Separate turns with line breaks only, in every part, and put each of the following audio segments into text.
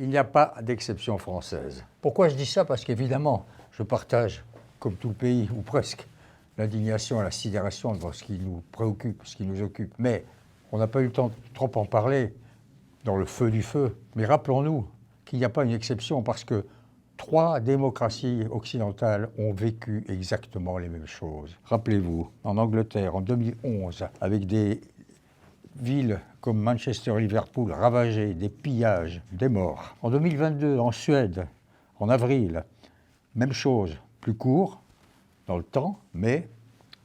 Il n'y a pas d'exception française. Pourquoi je dis ça? Parce qu'évidemment, je partage, comme tout le pays, ou presque, l'indignation et la sidération devant ce qui nous préoccupe, ce qui nous occupe. Mais on n'a pas eu le temps de trop en parler dans le feu du feu. Mais rappelons-nous qu'il n'y a pas une exception parce que 3 démocraties occidentales ont vécu exactement les mêmes choses. Rappelez-vous, en Angleterre, en 2011, avec des villes comme Manchester et Liverpool ravagées, des pillages, des morts. En 2022, en Suède, en avril, même chose, plus court dans le temps, mais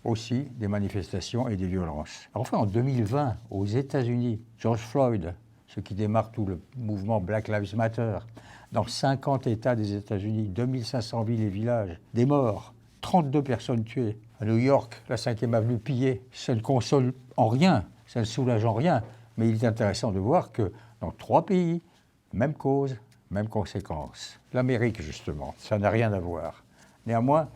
aussi des manifestations et des violences. Enfin, en 2020, aux États-Unis, George Floyd, ce qui démarre tout le mouvement Black Lives Matter, dans 50 États des États-Unis, 2500 villes et villages, des morts, 32 personnes tuées. À New York, la 5e avenue pillée, ça ne console en rien, ça ne soulage en rien, mais il est intéressant de voir que dans 3 pays, même cause, même conséquence. L'Amérique, justement, ça n'a rien à voir. Néanmoins,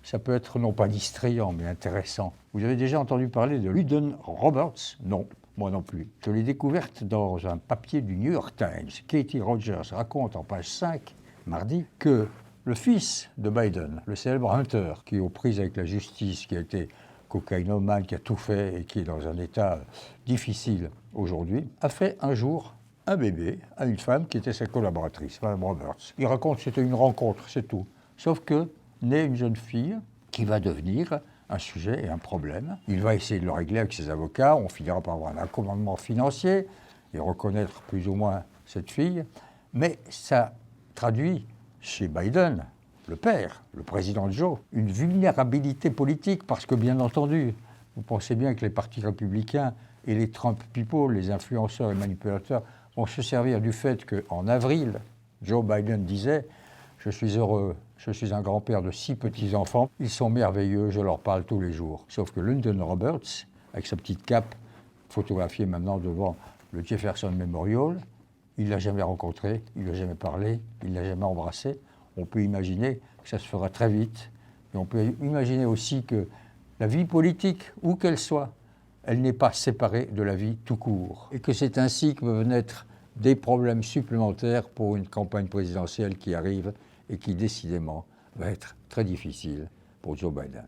ça peut être non pas distrayant, mais intéressant. Vous avez déjà entendu parler de Lunden Roberts? Non, moi non plus. Je l'ai découverte dans un papier du New York Times. Katie Rogers raconte en page 5, mardi, que le fils de Biden, le célèbre Hunter, qui est aux prises avec la justice, qui a été cocaïnomane, qui a tout fait et qui est dans un état difficile aujourd'hui, a fait un jour un bébé à une femme qui était sa collaboratrice, Mme Roberts. Il raconte que c'était une rencontre, c'est tout. Sauf que naît une jeune fille qui va devenir un sujet et un problème. Il va essayer de le régler avec ses avocats, on finira par avoir un commandement financier et reconnaître plus ou moins cette fille, mais ça traduit chez Biden, le père, le président Joe, une vulnérabilité politique parce que, bien entendu, vous pensez bien que les partis républicains et les Trump people, les influenceurs et manipulateurs, vont se servir du fait qu'en avril, Joe Biden disait « Je suis heureux, je suis un grand-père de 6 petits-enfants, ils sont merveilleux, je leur parle tous les jours. » Sauf que Lunden Roberts, avec sa petite cape, photographiée maintenant devant le Jefferson Memorial, il ne l'a jamais rencontré, il ne lui a jamais parlé, il ne l'a jamais embrassé. On peut imaginer que ça se fera très vite. Et on peut imaginer aussi que la vie politique, où qu'elle soit, elle n'est pas séparée de la vie tout court. Et que c'est ainsi que peuvent naître des problèmes supplémentaires pour une campagne présidentielle qui arrive et qui, décidément, va être très difficile pour Joe Biden.